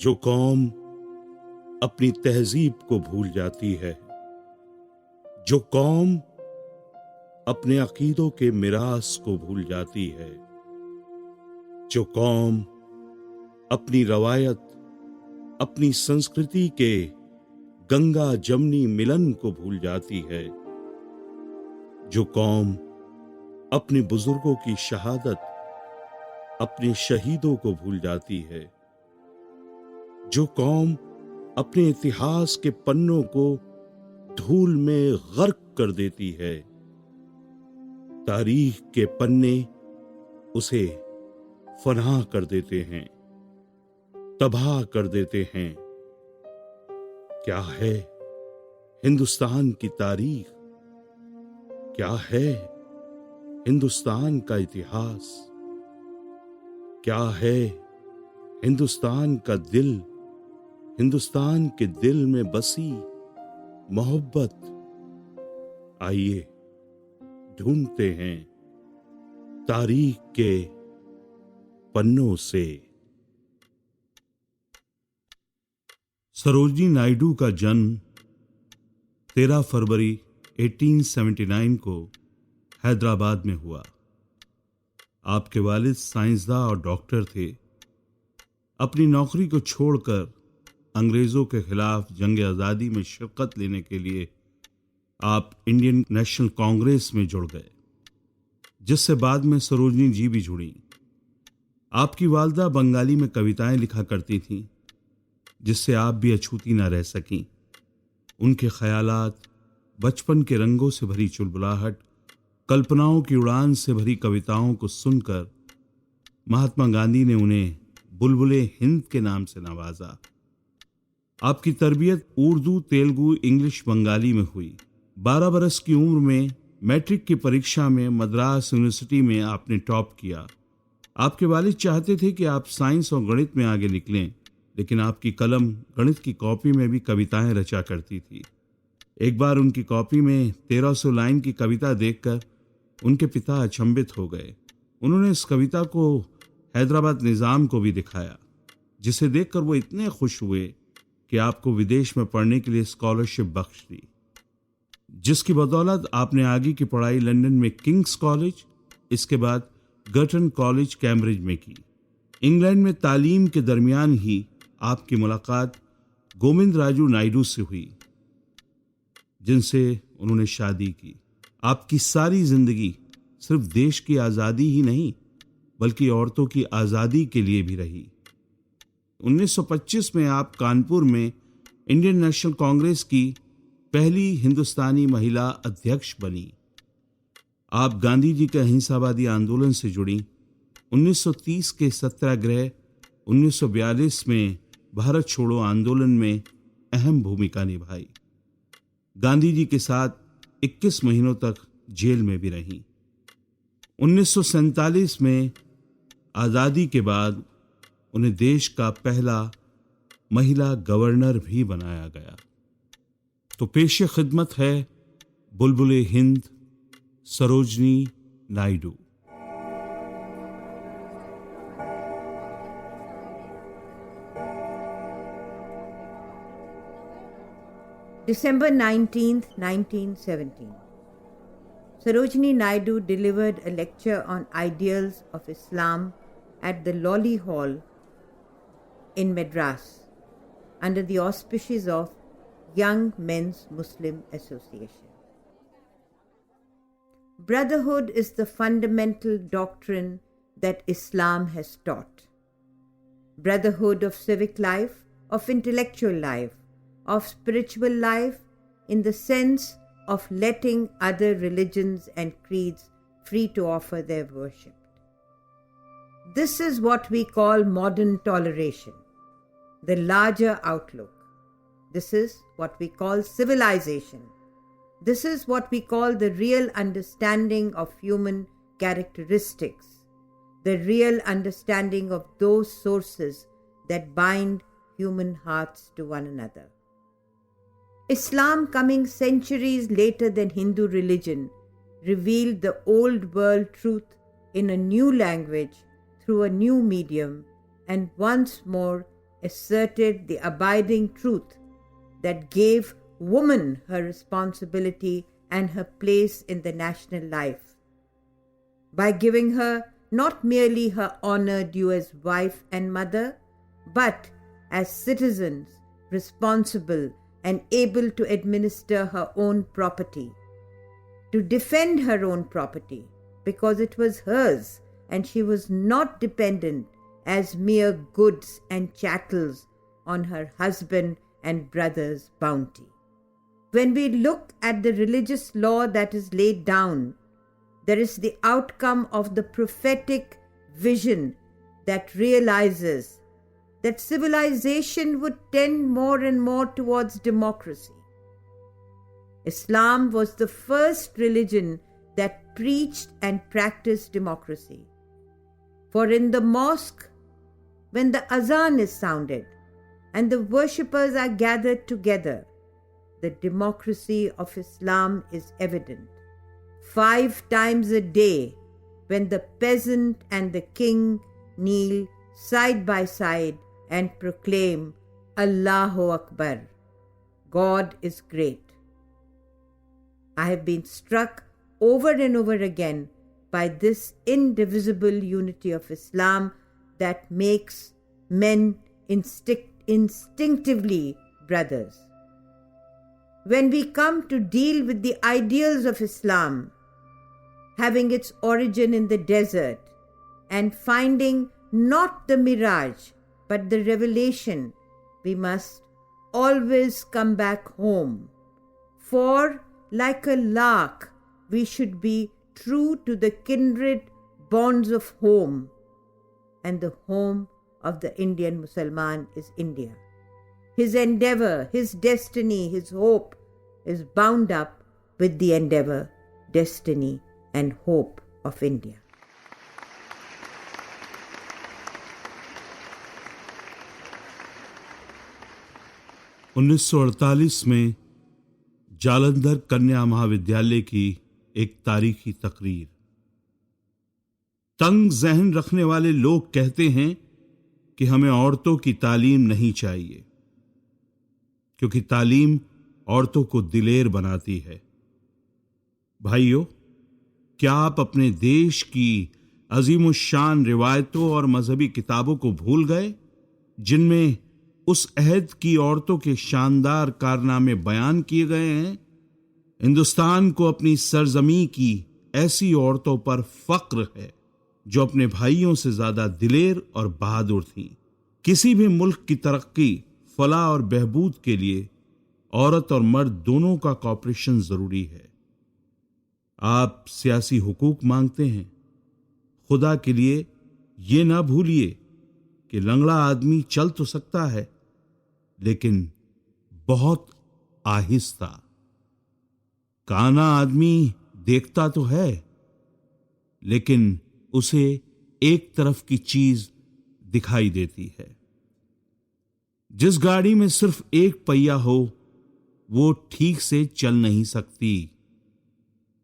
जो कौम अपनी तहजीब को भूल जाती है, जो कौम अपने अकीदों के मिरास को भूल जाती है, जो कौम अपनी रवायत, अपनी संस्कृति के गंगा जमनी मिलन को भूल जाती है, जो कौम अपने बुजुर्गों की शहादत, अपने शहीदों को भूल जाती है, जो कौम अपने इतिहास के पन्नों को धूल में गर्क कर देती है, तारीख के पन्ने उसे फनाह कर देते हैं, तबाह कर देते हैं। क्या है हिंदुस्तान की तारीख? क्या है हिंदुस्तान का इतिहास? क्या है हिंदुस्तान का दिल, हिंदुस्तान के दिल में बसी मोहब्बत? आइए ढूंढते हैं तारीख के पन्नों से। सरोजिनी नायडू का जन्म 13 फरवरी 1879 को हैदराबाद में हुआ। आपके वालिद साइंसदां और डॉक्टर थे। अपनी नौकरी को छोड़कर अंग्रेजों के खिलाफ जंग आज़ादी में शिरकत लेने के लिए आप इंडियन नेशनल कांग्रेस में जुड़ गए, जिससे बाद में सरोजिनी जी भी जुड़ी। आपकी वालदा बंगाली में कविताएं लिखा करती थीं, जिससे आप भी अछूती ना रह सकीं। उनके ख्यालात, बचपन के रंगों से भरी चुलबुलाहट, कल्पनाओं की उड़ान से भरी कविताओं को सुनकर महात्मा गांधी ने उन्हें बुलबुल-ए-हिंद के नाम से नवाजा। आपकी तरबियत उर्दू, तेलुगु, इंग्लिश, बंगाली में हुई। 12 बरस की उम्र में मैट्रिक की परीक्षा में मद्रास यूनिवर्सिटी में आपने टॉप किया। आपके वालिद चाहते थे कि आप साइंस और गणित में आगे निकलें, लेकिन आपकी कलम गणित की कॉपी में भी कविताएं रचा करती थी। एक बार उनकी कॉपी में 1300 लाइन की कविता देखकर उनके पिता अचंभित हो गए। उन्होंने इस कविता को हैदराबाद निज़ाम को भी दिखाया, जिसे देखकर वो इतने खुश हुए कि आपको विदेश में पढ़ने के लिए स्कॉलरशिप बख्श दी, जिसकी बदौलत आपने आगे की पढ़ाई लंदन में किंग्स कॉलेज, इसके बाद गर्टन कॉलेज कैम्ब्रिज में की। इंग्लैंड में तालीम के दरमियान ही आपकी मुलाकात गोविंदराजू नायडू से हुई, जिनसे उन्होंने शादी की। आपकी सारी जिंदगी सिर्फ देश की आज़ादी ही नहीं, बल्कि औरतों की आज़ादी के लिए भी रही। 1925 में आप कानपुर में इंडियन नेशनल कांग्रेस की पहली हिंदुस्तानी महिला अध्यक्ष बनी। आप गांधी जी के अहिंसावादी आंदोलन से जुड़ी। 1930 के सत्याग्रह, 1942 में भारत छोड़ो आंदोलन में अहम भूमिका निभाई। गांधी जी के साथ 21 महीनों तक जेल में भी रहीं। 1947 में आज़ादी के बाद उन्हें देश का पहला महिला गवर्नर भी बनाया गया। तो पेशे खिदमत है बुलबुल-ए-हिंद, Sarojini Naidu. December 19th, 1917. Sarojini Naidu delivered a lecture on ideals of Islam at the Lolly Hall in Madras under the auspices of Young Men's Muslim Association. Brotherhood is the fundamental doctrine that Islam has taught. Brotherhood of civic life, of intellectual life, of spiritual life, in the sense of letting other religions and creeds free to offer their worship. This is what we call modern toleration, the larger outlook. This is what we call civilization. This is what we call the real understanding of human characteristics, the real understanding of those sources that bind human hearts to one another. Islam, coming centuries later than Hindu religion, revealed the old world truth in a new language through a new medium, and once more asserted the abiding truth that gave woman her responsibility and her place in the national life, by giving her not merely her honor due as wife and mother, but as citizens responsible and able to administer her own property, to defend her own property, because it was hers and she was not dependent as mere goods and chattels on her husband and brother's bounty. When we look at the religious law that is laid down, there is the outcome of the prophetic vision that realizes that civilization would tend more and more towards democracy. Islam was the first religion that preached and practiced democracy. For in the mosque, when the azan is sounded and the worshippers are gathered together, the democracy of Islam is evident. 5 times a day, when the peasant and the king kneel side by side and proclaim, Allahu Akbar, God is great. I have been struck over and over again by this indivisible unity of Islam that makes men instinctively brothers. When we come to deal with the ideals of Islam, having its origin in the desert and finding not the mirage but the revelation, we must always come back home. For like a lark, we should be true to the kindred bonds of home, and the home of the Indian Mussalman is India. His endeavor, his destiny, his hope is bound up with the endeavor, destiny, and hope of India. (1948) में जालंधर कन्या महाविद्यालय की एक तारीखी तकरीर। तंग जहन रखने वाले लोग कहते हैं कि हमें औरतों की तालीम नहीं चाहिए, क्योंकि तालीम औरतों को दिलेर बनाती है। भाइयों, क्या आप अपने देश की अजीमुशान रिवायतों और मजहबी किताबों को भूल गए, जिनमें उस अहद की औरतों के शानदार कारनामे बयान किए गए हैं? हिंदुस्तान को अपनी सरजमी की ऐसी औरतों पर फक्र है जो अपने भाइयों से ज्यादा दिलेर और बहादुर थीं। किसी भी मुल्क की तरक्की, फलाह और बहबूद के लिए औरत और मर्द दोनों का कॉपरेशन जरूरी है। आप सियासी हुकूक मांगते हैं, खुदा के लिए ये ना भूलिए कि लंगड़ा आदमी चल तो सकता है, लेकिन बहुत आहिस्ता। काना आदमी देखता तो है, लेकिन उसे एक तरफ की चीज दिखाई देती है। जिस गाड़ी में सिर्फ एक पहिया हो, वो ठीक से चल नहीं सकती।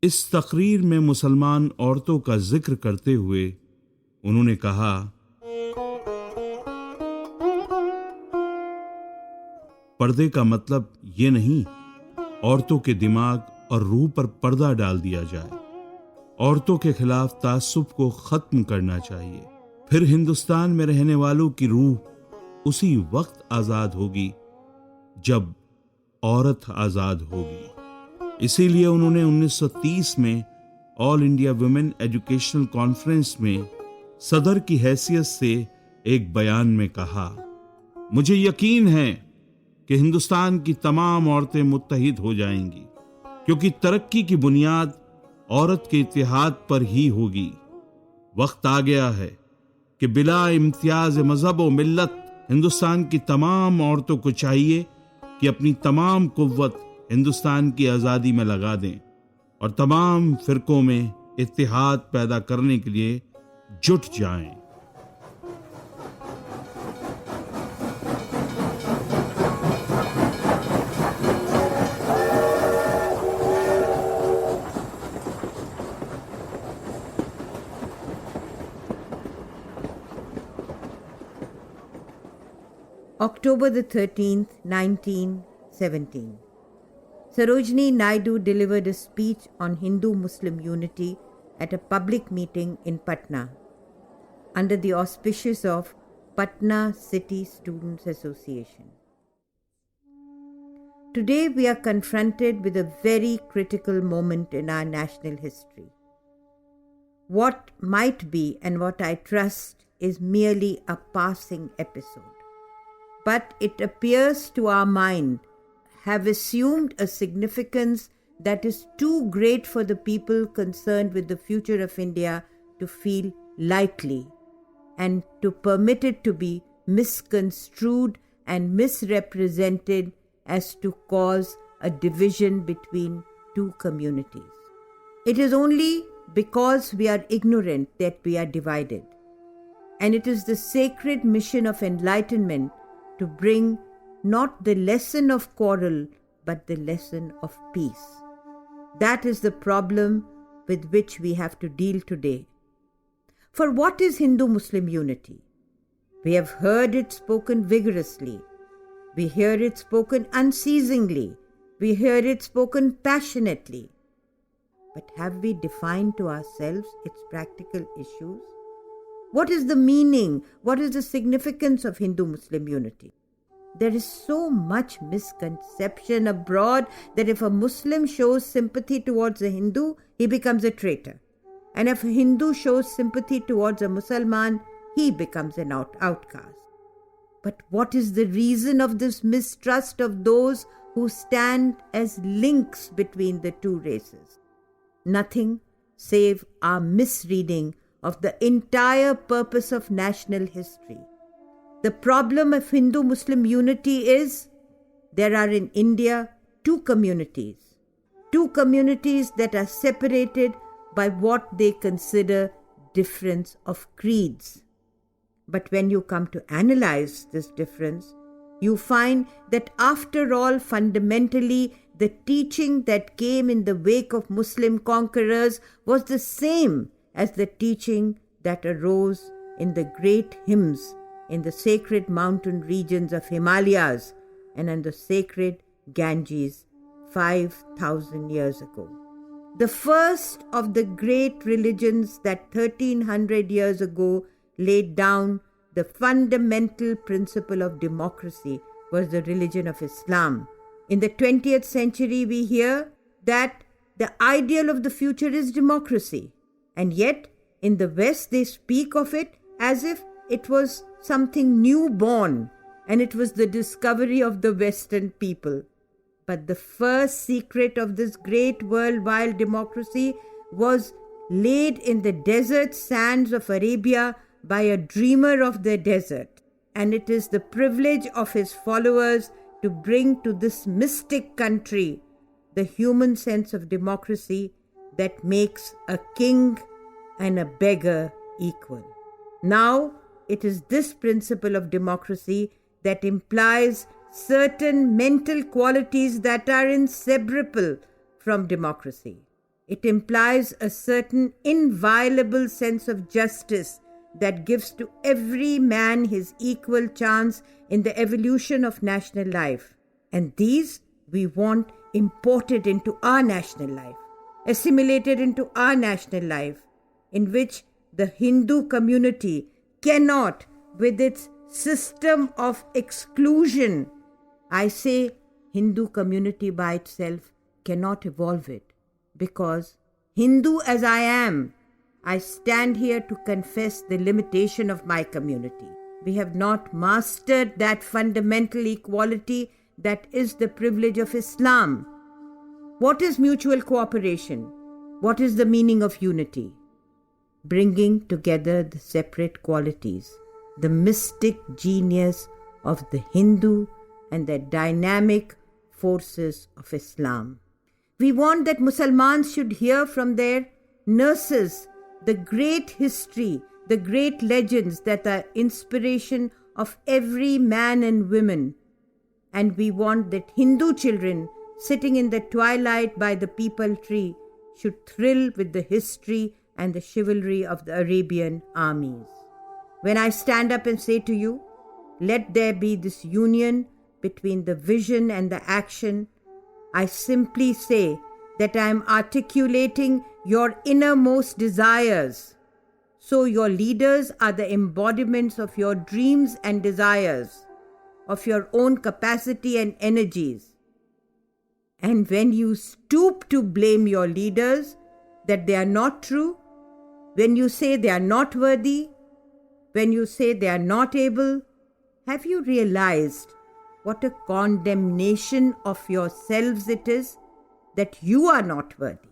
इस तकरीर में मुसलमान औरतों का जिक्र करते हुए उन्होंने कहा, पर्दे का मतलब ये नहीं औरतों के दिमाग और रूह पर पर्दा डाल दिया जाए। औरतों के खिलाफ तासुब को खत्म करना चाहिए। फिर हिंदुस्तान में रहने वालों की रूह उसी वक्त आजाद होगी जब औरत आजाद होगी। इसीलिए उन्होंने 1930 में all India women educational conference में सदर की हैसियत से एक बयान में कहा, मुझे यकीन है कि हिंदुस्तान की तमाम औरतें मुत्तहिद हो जाएंगी, क्योंकि तरक्की की बुनियाद औरत के इत्तेहाद पर ही होगी। वक्त आ गया है कि बिला इम्तियाज मजहब व मिल्लत हिंदुस्तान की तमाम औरतों को चाहिए कि अपनी तमाम कुव्वत हिंदुस्तान की आज़ादी में लगा दें और तमाम फिरकों में इत्तेहाद पैदा करने के लिए जुट जाएं। October the 13th, 1917. Sarojini Naidu delivered a speech on Hindu-Muslim unity at a public meeting in Patna under the auspices of Patna City Students Association. Today we are confronted with a very critical moment in our national history. What might be and what I trust is merely a passing episode, but it appears to our mind have assumed a significance that is too great for the people concerned with the future of India to feel lightly and to permit it to be misconstrued and misrepresented as to cause a division between two communities. It is only because we are ignorant that we are divided. And it is the sacred mission of enlightenment to bring not the lesson of quarrel, but the lesson of peace. That is the problem with which we have to deal today. For what is Hindu-Muslim unity? We have heard it spoken vigorously. We hear it spoken unceasingly. We hear it spoken passionately. But have we defined to ourselves its practical issues? What is the meaning? What is the significance of Hindu-Muslim unity? There is so much misconception abroad that if a Muslim shows sympathy towards a Hindu, he becomes a traitor. And if a Hindu shows sympathy towards a Muslim, he becomes an outcast. But what is the reason of this mistrust of those who stand as links between the two races? Nothing save our misreading of the entire purpose of national history. The problem of Hindu-Muslim unity is there are in India two communities that are separated by what they consider difference of creeds. But when you come to analyze this difference, you find that after all, fundamentally, the teaching that came in the wake of Muslim conquerors was the same as the teaching that arose in the great hymns in the sacred mountain regions of Himalayas and in the sacred Ganges 5,000 years ago. The first of the great religions that 1300 years ago laid down the fundamental principle of democracy was the religion of Islam. In the 20th century, we hear that the ideal of the future is democracy. And yet, in the West, they speak of it as if it was something newborn and it was the discovery of the Western people. But the first secret of this great worldwide democracy was laid in the desert sands of Arabia by a dreamer of the desert. And it is the privilege of his followers to bring to this mystic country the human sense of democracy that makes a king and a beggar equal. Now, it is this principle of democracy that implies certain mental qualities that are inseparable from democracy. It implies a certain inviolable sense of justice that gives to every man his equal chance in the evolution of national life. And these we want imported into our national life, assimilated into our national life, in which the Hindu community cannot, with its system of exclusion, I say Hindu community by itself cannot evolve it, because Hindu as I am, I stand here to confess the limitation of my community. We have not mastered that fundamental equality that is the privilege of Islam. What is mutual cooperation? What is the meaning of unity? Bringing together the separate qualities, the mystic genius of the Hindu and the dynamic forces of Islam. We want that Muslims should hear from their nurses the great history, the great legends that are inspiration of every man and woman. And we want that Hindu children sitting in the twilight by the peepal tree should thrill with the history and the chivalry of the Arabian armies. When I stand up and say to you let there be this union between the vision and the action. I simply say that I am articulating your innermost desires. So your leaders are the embodiments of your dreams and desires, of your own capacity and energies. And when you stoop to blame your leaders that they are not true, when you say they are not worthy, when you say they are not able, have you realized what a condemnation of yourselves it is that you are not worthy?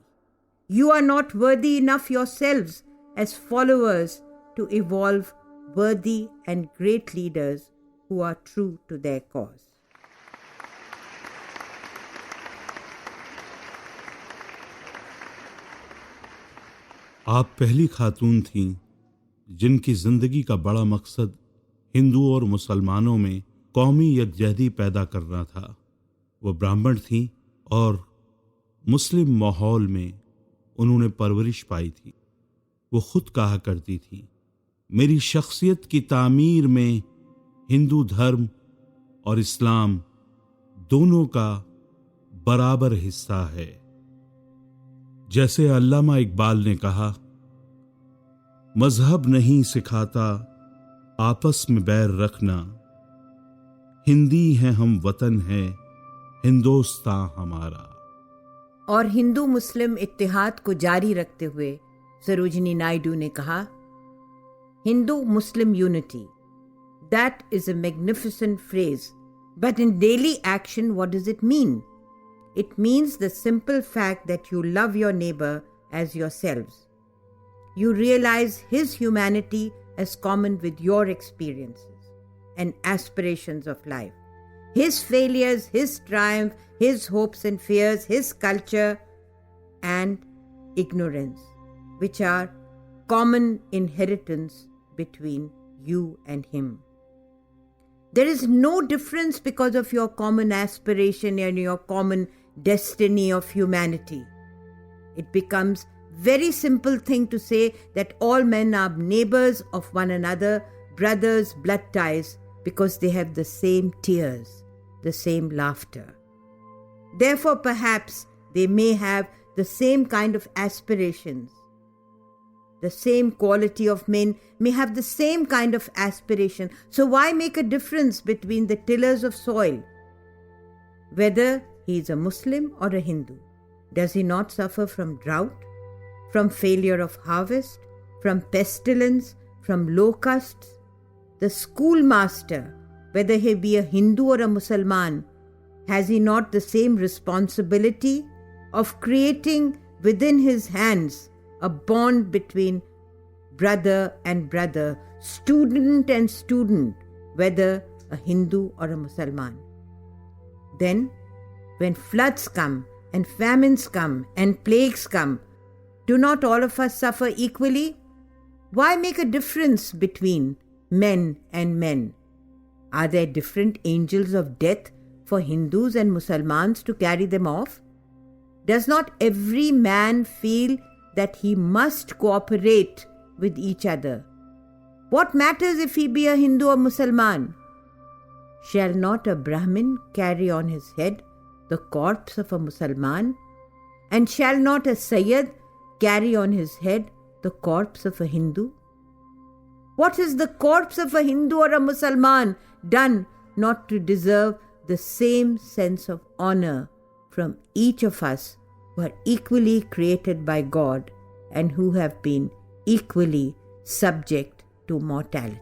You are not worthy enough yourselves as followers to evolve worthy and great leaders who are true to their cause. आप पहली खातून थीं जिनकी जिंदगी का बड़ा मकसद हिंदुओं और मुसलमानों में कौमी यकजहती पैदा करना था। वो ब्राह्मण थीं और मुस्लिम माहौल में उन्होंने परवरिश पाई थी। वो खुद कहा करती थी, मेरी शख्सियत की तामीर में हिंदू धर्म और इस्लाम दोनों का बराबर हिस्सा है। जैसे अल्लामा इकबाल ने कहा, मजहब नहीं सिखाता आपस में बैर रखना, हिंदी हैं हम वतन है हिंदुस्तान हमारा। और हिंदू मुस्लिम इत्तेहाद को जारी रखते हुए सरोजिनी नायडू ने कहा, Hindu Muslim unity, that is a magnificent phrase, but in daily action what does it mean? It means the simple fact that you love your neighbor as yourselves. You realize his humanity as common with your experiences and aspirations of life. His failures, his triumph, his hopes and fears, his culture and ignorance, which are common inheritance between you and him. There is no difference because of your common aspiration and your common destiny of humanity. It becomes very simple thing to say that all men are neighbors of one another, brothers, blood ties, because they have the same tears, the same laughter. Therefore, perhaps they may have the same kind of aspirations. The same quality of men may have the same kind of aspiration. So why make a difference between the tillers of soil? Whether he is a Muslim or a Hindu, does he not suffer from drought, from failure of harvest, from pestilence, from locusts? The schoolmaster, whether he be a Hindu or a Musliman, has he not the same responsibility of creating within his hands a bond between brother and brother, student and student, whether a Hindu or a Musliman? Then, when floods come and famines come and plagues come, do not all of us suffer equally? Why make a difference between men and men? Are there different angels of death for Hindus and Muslims to carry them off? Does not every man feel that he must cooperate with each other? What matters if he be a Hindu or Musliman? Shall not a Brahmin carry on his head the corpse of a Musliman? And shall not a Sayyid carry on his head the corpse of a Hindu? What has the corpse of a Hindu or a Musliman done not to deserve the same sense of honor from each of us who are equally created by God and who have been equally subject to mortality?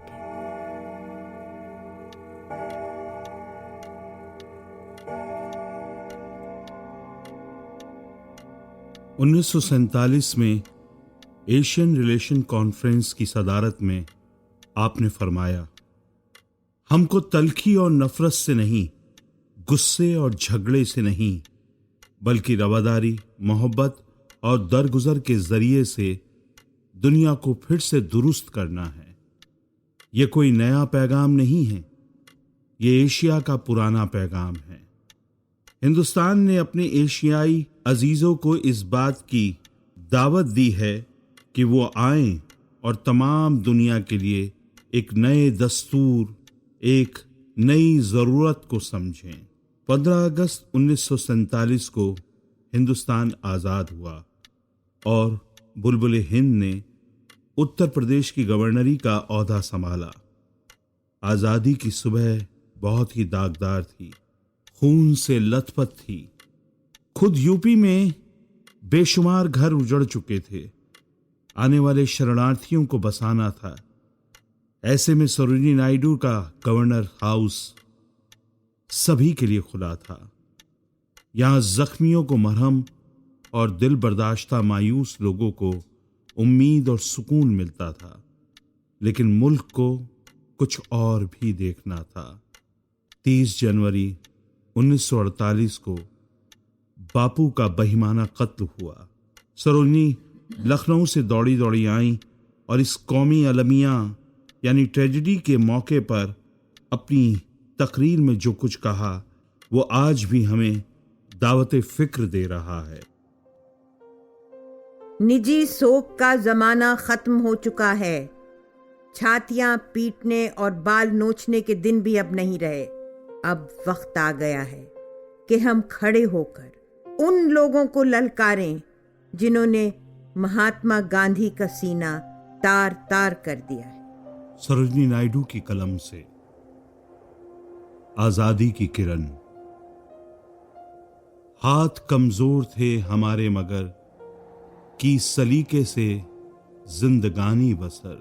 (1947) में Asian relation conference की सदारत में आपने फरमाया, हमको तल्खी और नफरत से नहीं, गुस्से और झगड़े से नहीं, बल्कि रवादारी, मोहब्बत और दरगुजर के जरिए से दुनिया को फिर से दुरुस्त करना है। ये कोई नया पैगाम नहीं है, ये एशिया का पुराना पैगाम है। हिंदुस्तान ने अपने एशियाई अजीजों को इस बात की दावत दी है कि वो आएं और तमाम दुनिया के लिए एक नए दस्तूर, एक नई जरूरत को समझें। 15 अगस्त 1947 को हिंदुस्तान आजाद हुआ और बुलबुल-ए-हिंद ने उत्तर प्रदेश की गवर्नरी का ओहदा संभाला। आजादी की सुबह बहुत ही दागदार थी, खून से लथपथ थी। खुद यूपी में बेशुमार घर उजड़ चुके थे। आने वाले शरणार्थियों को बसाना था। ऐसे में सरोजिनी नायडू का गवर्नर हाउस सभी के लिए खुला था। यहां जख्मियों को मरहम और दिल बर्दाश्ता मायूस लोगों को उम्मीद और सुकून मिलता था। लेकिन मुल्क को कुछ और भी देखना था। 30 जनवरी 1948 को बापू का बेईमाना कत्ल हुआ। सरोजिनी लखनऊ से दौड़ी दौड़ी आई और इस कौमी अलमिया यानी ट्रेजेडी के मौके पर अपनी तकरीर में जो कुछ कहा वो आज भी हमें दावत फिक्र दे रहा है। निजी शोक का जमाना खत्म हो चुका है। छातियां पीटने और बाल नोचने के दिन भी अब नहीं रहे। अब वक्त आ गया है कि हम खड़े होकर उन लोगों को ललकारें जिन्होंने महात्मा गांधी का सीना तार तार कर दिया है। सरोजिनी नायडू की कलम से आजादी की किरण। हाथ कमजोर थे हमारे मगर की सलीके से जिंदगानी बसर।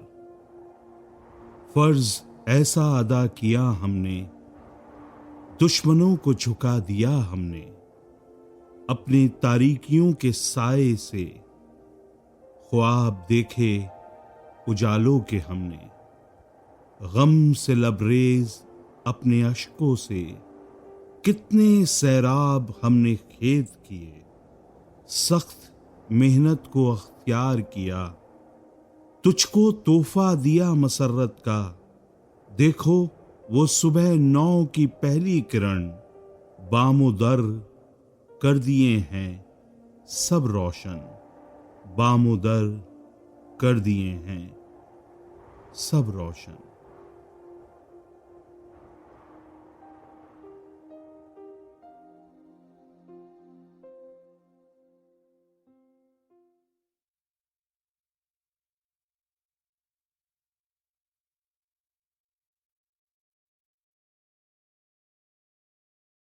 फर्ज ऐसा अदा किया हमने, दुश्मनों को झुका दिया हमने। अपनी तारीकियों के साए से ख्वाब देखे उजालों के हमने। गम से लबरेज अपने अश्कों से कितने सैराब हमने खेद किए। सख्त मेहनत को अख्तियार किया, तुझको तोहफा दिया मसर्रत का। देखो वो सुबह 9 की पहली किरण, बामो दर कर दिए हैं सब रोशन। बामो दर कर दिए हैं सब रोशन।